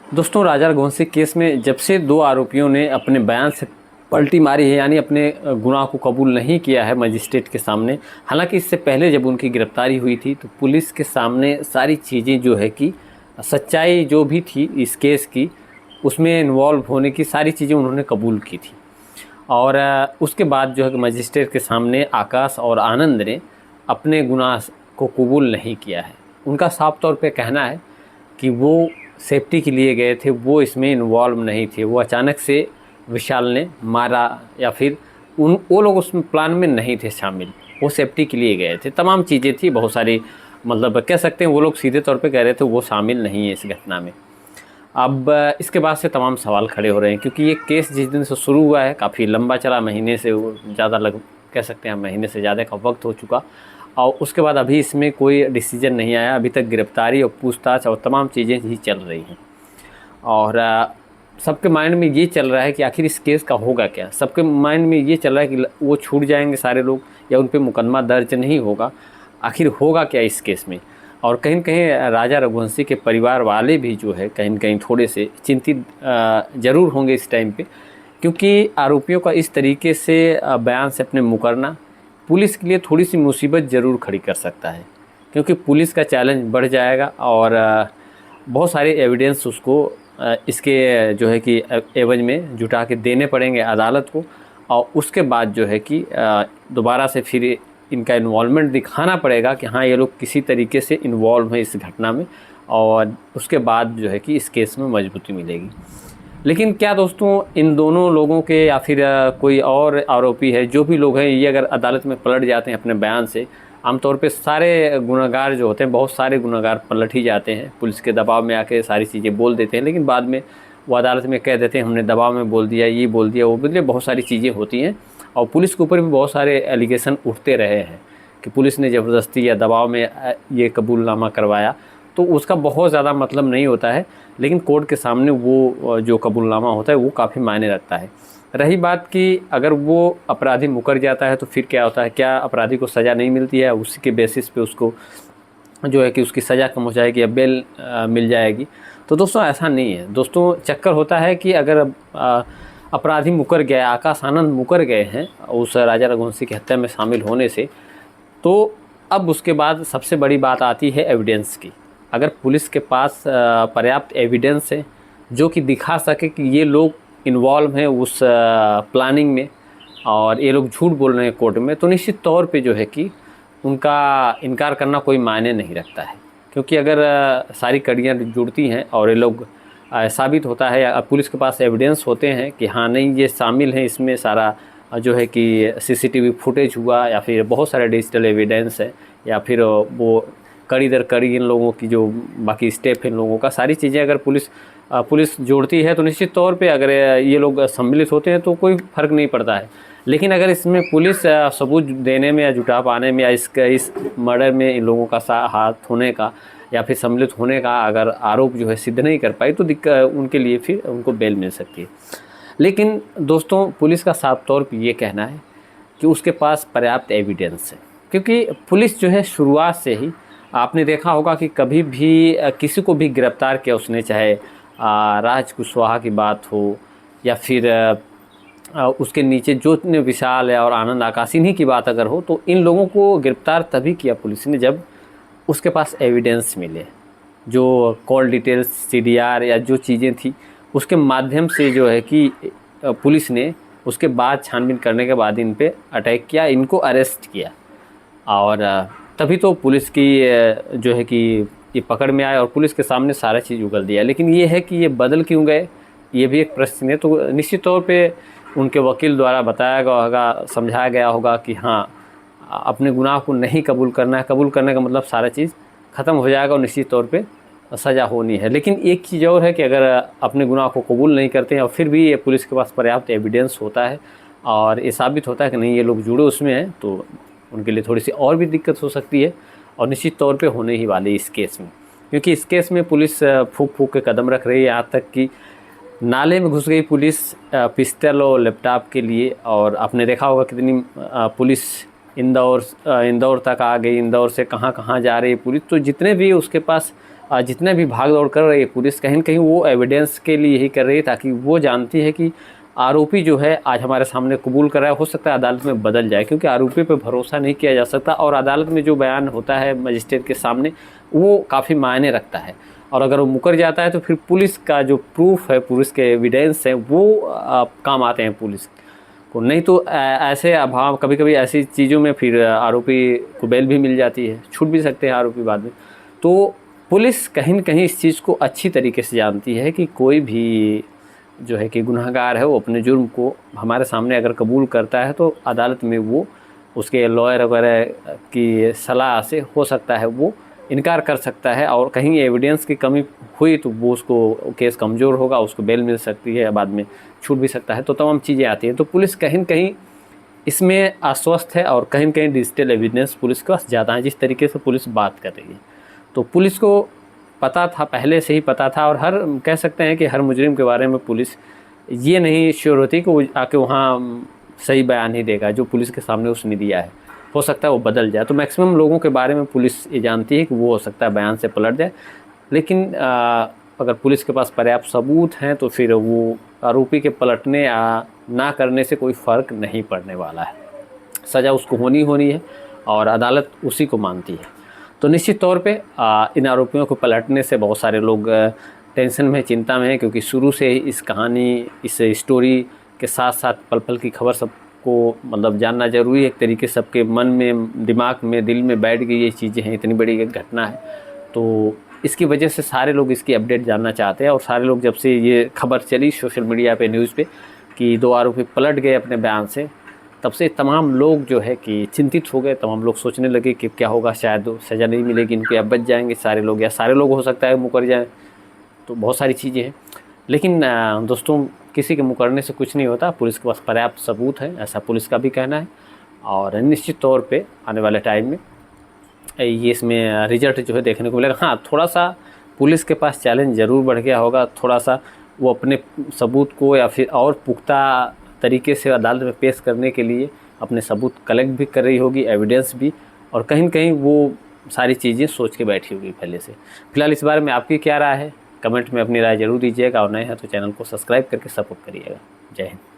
दोस्तों, राजा रघुवंशी केस में जब से दो आरोपियों ने अपने बयान से पलटी मारी है, यानी अपने गुनाह को कबूल नहीं किया है मजिस्ट्रेट के सामने। हालांकि इससे पहले जब उनकी गिरफ्तारी हुई थी तो पुलिस के सामने सारी चीज़ें जो है कि सच्चाई जो भी थी इस केस की, उसमें इन्वॉल्व होने की सारी चीज़ें उन्होंने कबूल की थी। और उसके बाद जो है कि मजिस्ट्रेट के सामने आकाश और आनंद ने अपने गुनाह को कबूल नहीं किया है। उनका साफ तौर पे कहना है कि वो सेफ्टी के लिए गए थे, वो इसमें इन्वॉल्व नहीं थे। वो अचानक से विशाल ने मारा या फिर वो लोग उस प्लान में नहीं थे शामिल, वो सेफ्टी के लिए गए थे। तमाम चीज़ें थी, बहुत सारी, मतलब कह सकते हैं वो लोग सीधे तौर पे कह रहे थे वो शामिल नहीं है इस घटना में। अब इसके बाद से तमाम सवाल खड़े हो रहे हैं, क्योंकि ये केस जिस दिन से शुरू हुआ है काफ़ी लंबा चला, महीने से ज़्यादा कह सकते हैं महीने से ज़्यादा का वक्त हो चुका। और उसके बाद अभी इसमें कोई डिसीजन नहीं आया। अभी तक गिरफ्तारी और पूछताछ और तमाम चीज़ें ही चल रही हैं। और सबके माइंड में ये चल रहा है कि आखिर इस केस का होगा क्या। सबके माइंड में ये चल रहा है कि वो छूट जाएंगे सारे लोग, या उन पे मुकदमा दर्ज नहीं होगा। आखिर होगा क्या इस केस में। और कहीं न कहीं राजा रघुवंशी के परिवार वाले भी जो है कहीं न कहीं थोड़े से चिंतित ज़रूर होंगे इस टाइम पे, क्योंकि आरोपियों का इस तरीके से बयान से अपने मुकरना पुलिस के लिए थोड़ी सी मुसीबत ज़रूर खड़ी कर सकता है। क्योंकि पुलिस का चैलेंज बढ़ जाएगा और बहुत सारे एविडेंस उसको इसके जो है कि एवज में जुटा के देने पड़ेंगे अदालत को। और उसके बाद जो है कि दोबारा से फिर इनका इन्वॉल्वमेंट दिखाना पड़ेगा कि हाँ ये लोग किसी तरीके से इन्वॉल्व हैं इस घटना में, और उसके बाद जो है कि इस केस में मजबूती मिलेगी। लेकिन क्या दोस्तों, इन दोनों लोगों के या फिर कोई और आरोपी है, जो भी लोग हैं, ये अगर अदालत में पलट जाते हैं अपने बयान से, आमतौर पे सारे गुनहगार जो होते हैं, बहुत सारे गुनहगार पलट ही जाते हैं, पुलिस के दबाव में आके सारी चीज़ें बोल देते हैं। लेकिन बाद में वो अदालत में कह देते हैं हमने दबाव में बोल दिया, ये बोल दिया, वो बोल दिया, बहुत सारी चीज़ें होती हैं। और पुलिस के ऊपर भी बहुत सारे एलिगेशन उठते रहे हैं कि पुलिस ने ज़बरदस्ती या दबाव में ये कबूलनामा करवाया। तो उसका बहुत ज़्यादा मतलब नहीं होता है, लेकिन कोर्ट के सामने वो जो कबूलनामा होता है वो काफ़ी मायने रखता है। रही बात कि अगर वो अपराधी मुकर जाता है तो फिर क्या होता है, क्या अपराधी को सज़ा नहीं मिलती है, उसी के बेसिस पे उसको जो है कि उसकी सज़ा कम हो जाएगी या बेल मिल जाएगी। तो दोस्तों ऐसा नहीं है। दोस्तों चक्कर होता है कि अगर अपराधी मुकर गए, आकाश आनंद मुकर गए हैं उस राजा रघुवंशी की हत्या में शामिल होने से, तो अब उसके बाद सबसे बड़ी बात आती है एविडेंस की। अगर पुलिस के पास पर्याप्त एविडेंस है जो कि दिखा सके कि ये लोग इन्वॉल्व हैं उस प्लानिंग में और ये लोग झूठ बोल रहे हैं कोर्ट में, तो निश्चित तौर पे जो है कि उनका इनकार करना कोई मायने नहीं रखता है। क्योंकि अगर सारी कड़ियाँ जुड़ती हैं और ये लोग साबित होता है, या पुलिस के पास एविडेंस होते हैं कि हाँ नहीं ये शामिल हैं इसमें, सारा जो है कि सीसीटीवी फुटेज हुआ या फिर बहुत सारे डिजिटल एविडेंस है, या फिर वो कड़ी दर कड़ी इन लोगों की जो बाकी स्टेप है इन लोगों का, सारी चीज़ें अगर पुलिस जोड़ती है तो निश्चित तौर पे अगर ये लोग सम्मिलित होते हैं तो कोई फ़र्क नहीं पड़ता है। लेकिन अगर इसमें पुलिस सबूत देने में या जुटा पाने में या इस मर्डर में इन लोगों का हाथ होने का या फिर सम्मिलित होने का अगर आरोप जो है सिद्ध नहीं कर पाई, तो उनके लिए फिर उनको बेल मिल सकती है। लेकिन दोस्तों पुलिस का साफ तौर पर ये कहना है कि उसके पास पर्याप्त एविडेंस है। क्योंकि पुलिस जो है शुरुआत से ही, आपने देखा होगा कि कभी भी किसी को भी गिरफ्तार किया उसने, चाहे राज कुशवाहा की बात हो या फिर उसके नीचे जो विशाल है और आनंद आकाश, इन्हीं की बात अगर हो, तो इन लोगों को गिरफ्तार तभी किया पुलिस ने जब उसके पास एविडेंस मिले। जो कॉल डिटेल्स, सीडीआर या जो चीज़ें थी उसके माध्यम से जो है कि पुलिस ने उसके बाद छानबीन करने के बाद इन पे अटैक किया, इनको अरेस्ट किया। और तभी तो पुलिस की जो है कि ये पकड़ में आए और पुलिस के सामने सारा चीज़ उगल दिया। लेकिन ये है कि ये बदल क्यों गए, ये भी एक प्रश्न है। तो निश्चित तौर पे उनके वकील द्वारा बताया गया होगा, समझाया गया होगा कि हाँ अपने गुनाह को नहीं कबूल करना है। कबूल करने का मतलब सारा चीज़ ख़त्म हो जाएगा और निश्चित तौर पे सज़ा होनी है। लेकिन एक चीज़ और है कि अगर अपने गुनाह को कबूल नहीं करते हैं और फिर भी ये पुलिस के पास पर्याप्त एविडेंस होता है और ये साबित होता है कि नहीं ये लोग जुड़े उसमें हैं, तो उनके लिए थोड़ी सी और भी दिक्कत हो सकती है, और निश्चित तौर पे होने ही वाली इस केस में। क्योंकि इस केस में पुलिस फूंक फूंक के कदम रख रही है, यहाँ तक कि नाले में घुस गई पुलिस पिस्टल और लैपटॉप के लिए। और आपने देखा होगा कितनी पुलिस इंदौर तक आ गई, इंदौर से कहाँ कहाँ जा रही है पुलिस। तो जितने भी उसके पास जितने भी भाग दौड़ कर रही है पुलिस, कहीं न कहीं वो एविडेंस के लिए ही कर रही है, ताकि वो जानती है कि आरोपी जो है आज हमारे सामने कबूल कर रहा है, हो सकता है अदालत में बदल जाए, क्योंकि आरोपी पे भरोसा नहीं किया जा सकता और अदालत में जो बयान होता है मजिस्ट्रेट के सामने वो काफ़ी मायने रखता है। और अगर वो मुकर जाता है तो फिर पुलिस का जो प्रूफ है, पुलिस के एविडेंस हैं, वो काम आते हैं पुलिस को। नहीं तो ऐसे अभाव, कभी कभी ऐसी चीज़ों में फिर आरोपी को बेल भी मिल जाती है, छूट भी सकते हैं आरोपी बाद में। तो पुलिस कहीं न कहीं इस चीज़ को अच्छी तरीके से जानती है कि कोई भी जो है कि गुनहगार है वो अपने जुर्म को हमारे सामने अगर कबूल करता है तो अदालत में वो उसके लॉयर वगैरह की सलाह से हो सकता है वो इनकार कर सकता है, और कहीं एविडेंस की कमी हुई तो वो उसको केस कमज़ोर होगा, उसको बेल मिल सकती है, बाद में छूट भी सकता है। तो तमाम चीज़ें आती हैं। तो पुलिस कहीं न कहीं इसमें आश्वस्त है और कहीं न कहीं डिजिटल एविडेंस पुलिस के पास ज़्यादा है, जिस तरीके से पुलिस बात कर रही है। तो पुलिस को पता था, पहले से ही पता था, और हर कह सकते हैं कि हर मुजरिम के बारे में पुलिस ये नहीं श्योर होती कि वो आके वहाँ सही बयान ही देगा जो पुलिस के सामने उसने दिया है, हो सकता है वो बदल जाए। तो मैक्सिमम लोगों के बारे में पुलिस ये जानती है कि वो हो सकता है बयान से पलट जाए, लेकिन अगर पुलिस के पास पर्याप्त सबूत हैं तो फिर वो आरोपी के पलटने या ना करने से कोई फ़र्क नहीं पड़ने वाला है। सज़ा उसको होनी है और अदालत उसी को मानती है। तो निश्चित तौर पे इन आरोपियों को पलटने से बहुत सारे लोग टेंशन में, चिंता में हैं, क्योंकि शुरू से ही इस कहानी, इस स्टोरी के साथ साथ पल पल की खबर सबको मतलब जानना ज़रूरी है। एक तरीके से सबके मन में, दिमाग में, दिल में बैठ गई ये चीज़ें हैं, इतनी बड़ी एक घटना है। तो इसकी वजह से सारे लोग इसकी अपडेट जानना चाहते हैं, और सारे लोग जब से ये खबर चली सोशल मीडिया पे, न्यूज़ पे कि 2 आरोपी पलट गए अपने बयान से, तब से तमाम लोग जो है कि चिंतित हो गए। तमाम लोग सोचने लगे कि क्या होगा, शायद सज़ा नहीं मिलेगी इनको, या बच जाएंगे सारे लोग, या सारे लोग हो सकता है मुकर जाएं। तो बहुत सारी चीज़ें हैं, लेकिन दोस्तों किसी के मुकरने से कुछ नहीं होता। पुलिस के पास पर्याप्त सबूत है, ऐसा पुलिस का भी कहना है, और निश्चित तौर पे आने वाले टाइम में ये इसमें रिजल्ट जो है देखने को मिलेगा। हाँ, थोड़ा सा पुलिस के पास चैलेंज ज़रूर बढ़ गया होगा, थोड़ा सा वो अपने सबूत को या फिर और पुख्ता तरीके से अदालत में पेश करने के लिए अपने सबूत कलेक्ट भी कर रही होगी, एविडेंस भी, और कहीं न कहीं वो सारी चीज़ें सोच के बैठी होगी पहले से। फिलहाल इस बारे में आपकी क्या राय है? कमेंट में अपनी राय ज़रूर दीजिएगा, और नए हैं तो चैनल को सब्सक्राइब करके सपोर्ट करिएगा। जय हिंद।